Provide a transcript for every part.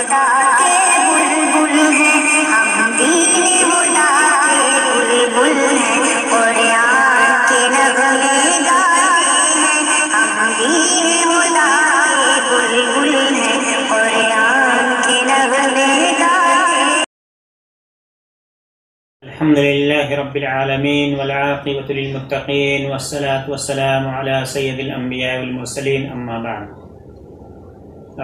خدا کے بلبل ہیں، ہم دین خدا کے بلبل ہیں، قرآن کے نغمے گاتے ہیں، ہم دین خدا کے بلبل ہیں، قرآن کے نغمے گاتے ہیں۔ الحمد لله رب العالمين والعاقبة للمتقين والصلاة والسلام على سيد الأنبياء والمرسلين أما بعد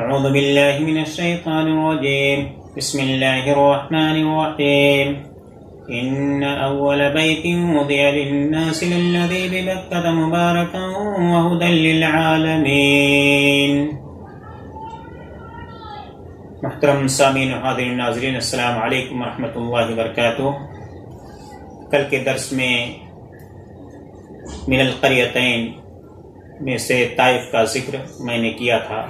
أعوذ بالله من الشيطان الرجيم بسم الله الرحمن الرحيم إن أول بيت وضع للناس للذي ببكة مباركا وهدى للعالمين۔ محترم سامعین و حاضرین ناظرین، السلام علیکم ورحمۃ اللہ وبرکاتہ۔ کل کے درس میں من القریتین میں سے طائف کا ذکر میں نے کیا تھا۔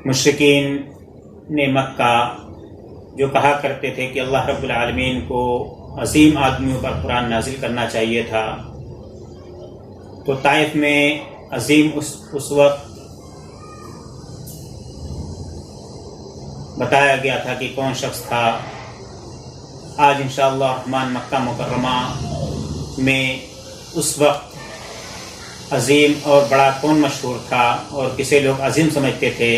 مشرکین نے مکہ جو کہا کرتے تھے کہ اللہ رب العالمین کو عظیم آدمیوں پر قرآن نازل کرنا چاہیے تھا، تو طائف میں عظیم اس وقت بتایا گیا تھا کہ کون شخص تھا۔ آج انشاءاللہ الرحمن مکہ مکرمہ میں اس وقت عظیم اور بڑا کون مشہور تھا اور کسے لوگ عظیم سمجھتے تھے؟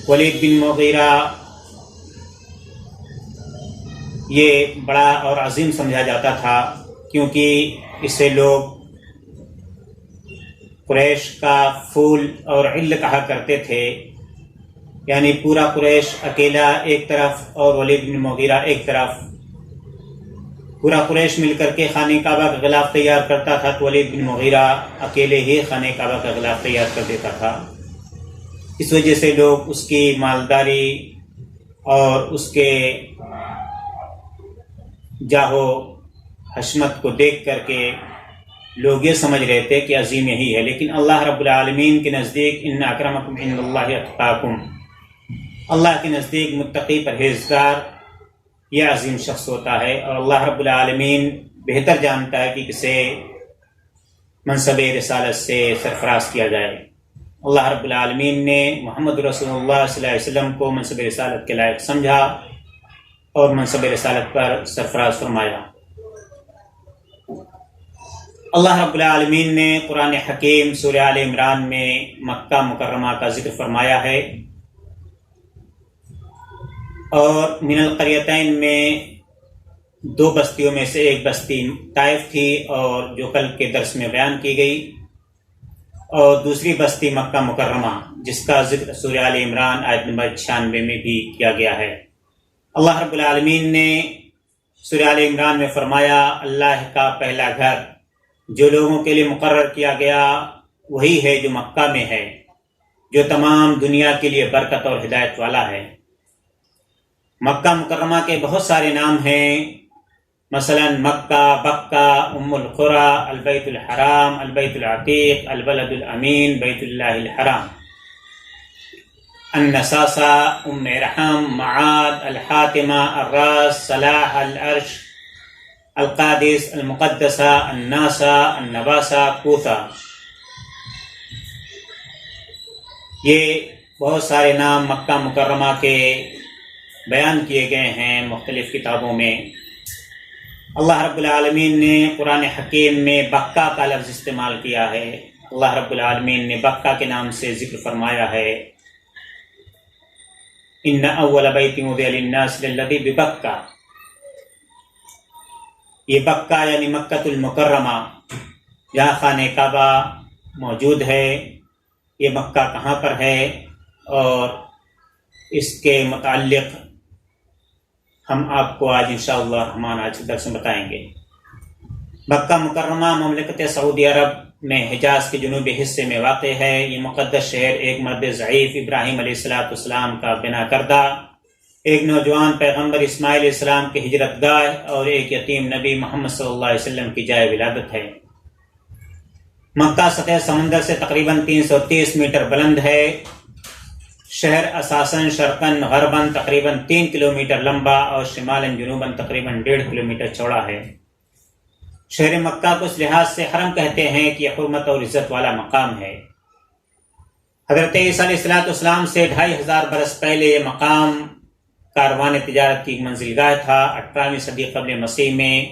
ولید بن مغیرہ یہ بڑا اور عظیم سمجھا جاتا تھا، کیونکہ اسے لوگ قریش کا فول اور عل کہا کرتے تھے، یعنی پورا قریش اکیلا ایک طرف اور ولید بن مغیرہ ایک طرف۔ پورا قریش مل کر کے خانہ کعبہ کا غلاف تیار کرتا تھا تو ولید بن مغیرہ اکیلے ہی خانہ کعبہ کا غلاف تیار کر دیتا تھا۔ اس وجہ سے لوگ اس کی مالداری اور اس کے جاہو حشمت کو دیکھ کر کے لوگ یہ سمجھ رہے تھے کہ عظیم یہی ہے، لیکن اللہ رب العالمین کے نزدیک ان اکرمکم عند اللہ اتقاکم، اللہ کے نزدیک متقی پرہیزگار یہ عظیم شخص ہوتا ہے، اور اللہ رب العالمین بہتر جانتا ہے کہ کسے منصب رسالت سے سرفراز کیا جائے۔ اللہ رب العالمین نے محمد رسول اللہ صلی اللہ علیہ وسلم کو منصب رسالت کے لائق سمجھا اور منصب رسالت پر سرفراز فرمایا۔ اللہ رب العالمین نے قرآن حکیم سورہ آل عمران میں مکہ مکرمہ کا ذکر فرمایا ہے، اور من القریتین میں دو بستیوں میں سے ایک بستی طائف تھی اور جو کل کے درس میں بیان کی گئی، اور دوسری بستی مکہ مکرمہ جس کا ذکر سورہ آل عمران آیت نمبر 96 میں بھی کیا گیا ہے۔ اللہ رب العالمین نے سورہ آل عمران میں فرمایا، اللہ کا پہلا گھر جو لوگوں کے لیے مقرر کیا گیا وہی ہے جو مکہ میں ہے، جو تمام دنیا کے لیے برکت اور ہدایت والا ہے۔ مکہ مکرمہ کے بہت سارے نام ہیں، مثلا مکہ، بکہ، ام القری، البیت الحرام، البیت العتیق، البلد الامین، بیت اللہ الحرام، النساسہ، ام رحم، معاد، الحاتمہ، الراس، صلاح، العرش، القادس، المقدسہ، الناسہ، النباسہ، کوثا۔ یہ بہت سارے نام مکہ مکرمہ کے بیان کیے گئے ہیں مختلف کتابوں میں۔ اللہ رب العالمین نے قرآن حکیم میں بکہ کا لفظ استعمال کیا ہے۔ اللہ رب العالمین نے بکہ کے نام سے ذکر فرمایا ہے، ان اول بیت وضع للناس للذی ببکہ۔ یہ بکہ یعنی مکہ المکرمہ جہاں خانہ کعبہ موجود ہے، یہ مکہ کہاں پر ہے اور اس کے متعلق ہم آپ کو آج انشاءاللہ الرحمن آج درس میں بتائیں گے۔ مکہ مکرمہ مملکت سعودی عرب میں حجاز کے جنوبی حصے میں واقع ہے۔ یہ مقدس شہر ایک مرد ضعیف ابراہیم علیہ السلام کا بنا کردہ، ایک نوجوان پیغمبر اسماعیل علیہ السلام کی ہجرت گاہ اور ایک یتیم نبی محمد صلی اللہ علیہ وسلم کی جائے ولادت ہے۔ مکہ سطح سمندر سے تقریباً 330 میٹر بلند ہے۔ شہر اساساً شرقاً غرباً تقریباً 3 کلومیٹر لمبا اور شمالاً جنوباً تقریباً 1.5 کلومیٹر چوڑا ہے۔ شہر مکہ کو اس لحاظ سے حرم کہتے ہیں کہ یہ حرمت اور عزت والا مقام ہے۔ حضرت عیسیٰ علیہ السلام سے 2500 برس پہلے یہ مقام کاروان تجارت کی منزل گاہ تھا۔ 18ویں صدی قبل مسیح میں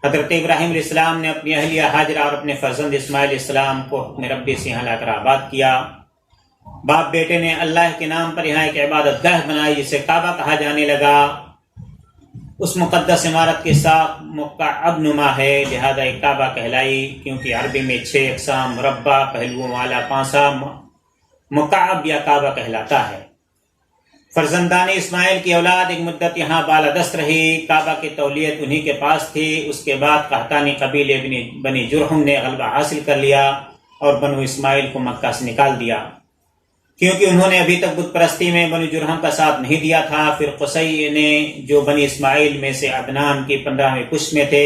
حضرت ابراہیم علیہ السلام نے اپنی اہلیہ ہاجرہ اور اپنے فرزند اسماعیل علیہ السلام کو حکم ربی سے یہاں لا کر آباد کیا۔ باپ بیٹے نے اللہ کے نام پر یہاں ایک عبادت گاہ بنائی جسے کعبہ کہا جانے لگا۔ اس مقدس عمارت کے ساتھ مکعب نما ہے، لہذا ایک کعبہ کہلائی، کیونکہ عربی میں 6 اقسام مربع پہلوؤں والا پانسا مکعب یا کعبہ کہلاتا ہے۔ فرزندان اسماعیل کی اولاد ایک مدت یہاں بالادست رہی۔ کعبہ کی تولیت انہی کے پاس تھی۔ اس کے بعد قحطانی قبیلے بنی جرہم نے غلبہ حاصل کر لیا اور بنو اسماعیل کو مکہ سے نکال دیا، کیونکہ انہوں نے ابھی تک بت پرستی میں بنو جرہم کا ساتھ نہیں دیا تھا۔ پھر قصی نے، جو بنی اسماعیل میں سے عدنان کی 15ویں پشت میں تھے،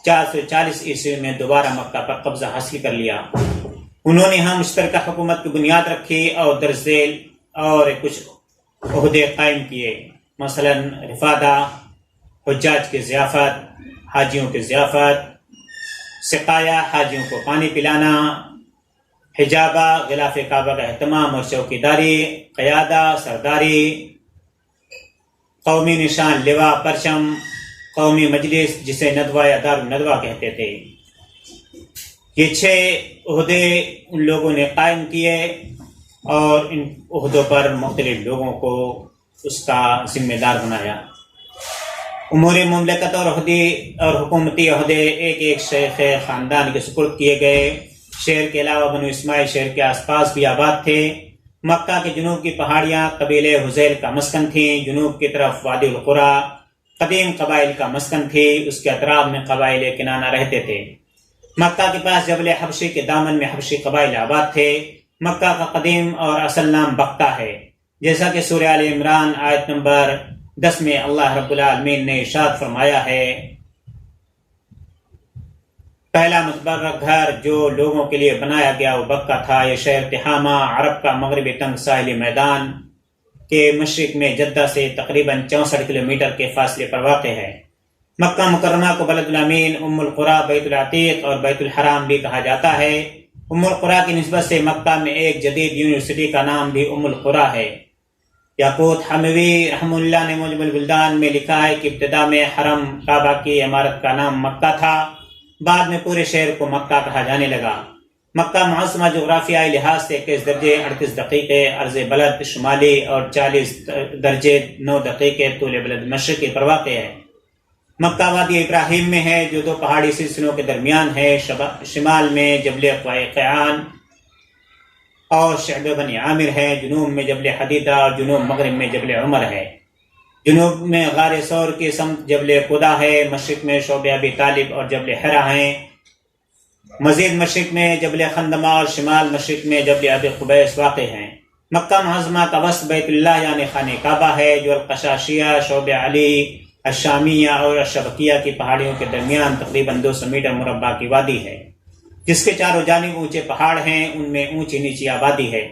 440 عیسوی میں دوبارہ مکہ پر قبضہ حاصل کر لیا۔ انہوں نے یہاں مشترکہ حکومت کی بنیاد رکھی اور درج ذیل اور کچھ عہدے قائم کیے، مثلا رفادہ، حجاج کی ضیافت، حاجیوں کی ضیافت، سقایا، حاجیوں کو پانی پلانا، حجابہ، غلاف کعبہ کا اہتمام اور چوکیداری، قیادہ، سرداری، قومی نشان، لواء، پرچم، قومی مجلس جسے ندوہ یا دار الندوہ کہتے تھے۔ یہ 6 عہدے ان لوگوں نے قائم کیے اور ان عہدوں پر مختلف لوگوں کو اس کا ذمہ دار بنایا۔ امور مملکت اور حکومتی عہدے ایک ایک شیخ خاندان کے سپرد کیے گئے۔ شہر کے علاوہ بنو اسماعیل شہر کے آس پاس بھی آباد تھے۔ مکہ کے جنوب کی پہاڑیاں قبیلے حذیل کا مسکن تھیں، جنوب کی طرف وادی القریٰ قدیم قبائل کا مسکن تھی، اس کے اطراف میں قبائل کنانہ رہتے تھے۔ مکہ کے پاس جبل حبشی کے دامن میں حبشی قبائل آباد تھے۔ مکہ کا قدیم اور اصل نام بختہ ہے، جیسا کہ سورہ آل عمران آیت نمبر 10 میں اللہ رب العالمین نے ارشاد فرمایا ہے، پہلا متبرک گھر جو لوگوں کے لیے بنایا گیا وہ مکہ تھا۔ یہ شہر تہامہ عرب کا مغربی تنگ ساحلی میدان کے مشرق میں جدہ سے تقریباً 64 کلومیٹر کے فاصلے پر واقع ہے۔ مکہ مکرمہ کو بلد الامین، ام القریٰ، بیت العتیق اور بیت الحرام بھی کہا جاتا ہے۔ ام القریٰ کی نسبت سے مکہ میں ایک جدید یونیورسٹی کا نام بھی ام القریٰ ہے۔ یاقوت حموی رحم اللہ نے موجب البلدان میں لکھا ہے کہ ابتدا میں حرم کعبہ کی عمارت کا نام مکہ تھا، بعد میں پورے شہر کو مکہ کہا جانے لگا۔ مکہ معظمہ جغرافیائی لحاظ سے 21 درجے 38 دقیقے عرض بلد شمالی اور 40 درجے 9 دقیقے طول بلد مشرقی پر واقع ہے۔ مکہ وادی ابراہیم میں ہے جو 2 پہاڑی سلسلوں کے درمیان ہے۔ شمال میں جبل قیعان اور شعب بنی عامر ہے، جنوب میں جبل حدیدہ اور جنوب مغرب میں جبل عمر ہے۔ جنوب میں غار ثور کی سمت جبل قدا ہے، مشرق میں شعب ابی طالب اور جبل حرا ہیں، مزید مشرق میں جبل خندمہ اور شمال مشرق میں جبل ابی قبیس واقع ہیں۔ مکہ معظمہ کا وسط بیت اللہ یعنی خانہ کعبہ ہے، جو القشاشیہ، شعب علی، الشامیہ اور الشبکیہ کی پہاڑیوں کے درمیان تقریباً 200 میٹر مربع کی وادی ہے، جس کے چاروں جانب اونچے پہاڑ ہیں، ان میں اونچی نیچی آبادی ہے۔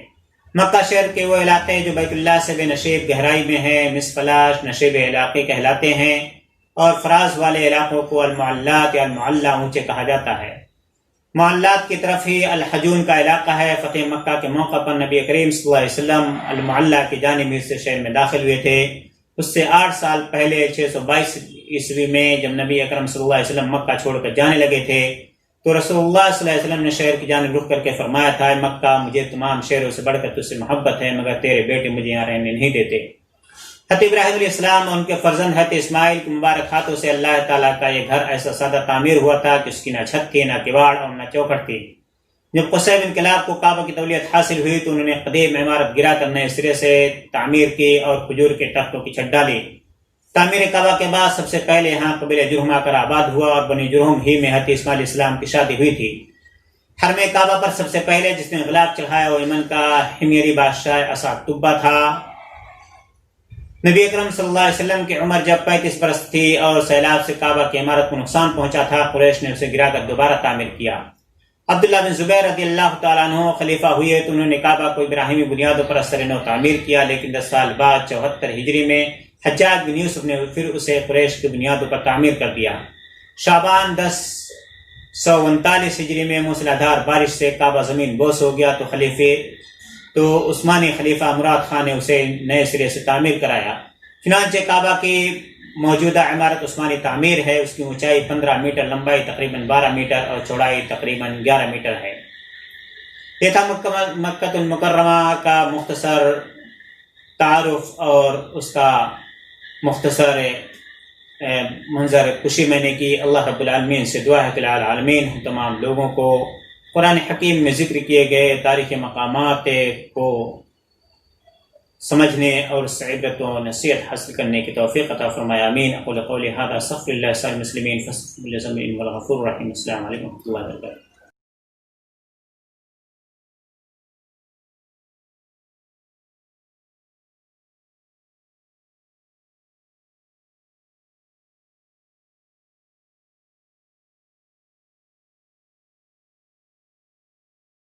مکہ شہر کے وہ علاقے جو بیت اللہ سے بے نشیب گہرائی میں ہیں مصفلاش نشیب علاقے کہلاتے ہیں، اور فراز والے علاقوں کو المعلات یا المعلّہ اونچے کہا جاتا ہے۔ معلات کی طرف ہی الحجون کا علاقہ ہے۔ فتح مکہ کے موقع پر نبی کریم صلی اللہ علیہ وسلم المعلّہ کی جانب سے شہر میں داخل ہوئے تھے۔ اس سے 8 سال پہلے 622 عیسوی میں جب نبی اکرم صلی اللہ علیہ وسلم مکہ چھوڑ کر جانے لگے تھے تو رسول اللہ صلی اللہ علیہ وسلم نے شہر کی جانب رخ کر کے فرمایا تھا، مکہ مجھے تمام شہروں سے بڑھ کر تجھ سے محبت ہے، مگر تیرے بیٹے مجھے یہاں رہنے نہیں دیتے۔ حضرت ابراہیم علیہ السلام اور ان کے فرزند حضرت اسماعیل کی مبارک ہاتھوں سے اللہ تعالیٰ کا یہ گھر ایسا سادہ تعمیر ہوا تھا کہ اس کی نہ چھت تھی، نہ کواڑ اور نہ چوکھٹ تھی۔ جب قصی بن کلاب کو کعبہ کی تولیت حاصل ہوئی تو انہوں نے قدیم عمارت گرا کر نئے سرے سے تعمیر کی اور کھجور کے تختوں کی چھت ڈالی۔ تعمیر کعبہ کے بعد سب سے پہلے یہاں قبیلہ جرہم آ کر آباد ہوا اور بنی جرہم ہی میں حضرت اسماعیل علیہ السلام کی شادی ہوئی تھی۔ حرم کعبہ پر سب سے پہلے جس نے غلاف چڑھایا وہ یمن کا حمیری بادشاہ اسعد طبہ تھا۔ نبی اکرم صلی اللہ علیہ وسلم کی عمر جب 35 برس تھی اور سیلاب سے کعبہ کی عمارت کو نقصان پہنچا تھا، قریش نے اسے گرا کر دوبارہ تعمیر کیا۔ عبداللہ بن زبیر رضی اللہ تعالیٰ عنہ خلیفہ ہوئے تو انہوں نے کعبہ کو ابراہیمی بنیادوں پر اثر نو تعمیر کیا، لیکن 10 سال بعد 74 ہجری میں حجاج بن یوسف نے پھر اسے قریش کی بنیادوں پر تعمیر کر دیا۔ شعبان 1039 ہجری میں موسلادھار بارش سے کعبہ زمین بوس ہو گیا تو تو عثمانی خلیفہ مراد خان نے اسے نئے سرے سے تعمیر کرایا۔ چنانچہ کعبہ کی موجودہ عمارت عثمانی تعمیر ہے، اس کی اونچائی 15 میٹر، لمبائی تقریباً 12 میٹر اور چوڑائی تقریباً 11 میٹر ہے۔ یہ تھا مکہ المکرمہ کا مختصر تعارف اور اس کا مختصر منظر کشی میں نے کی۔ اللہ رب العالمین سے دعا ہے کہ العالمین ہم تمام لوگوں کو قرآن حکیم میں ذکر کیے گئے تاریخی مقامات کو سمجھنے اور اس سے عبرت و نصیحت حاصل کرنے کی توفیق عطا فرمائے، آمین۔ اقول قولی ھذا استغفر اللہ للمسلمین فاستغفروہ انہ هو الغفور الرحیم۔ السلام علیکم و رحمۃ اللہ وبرکاتہ۔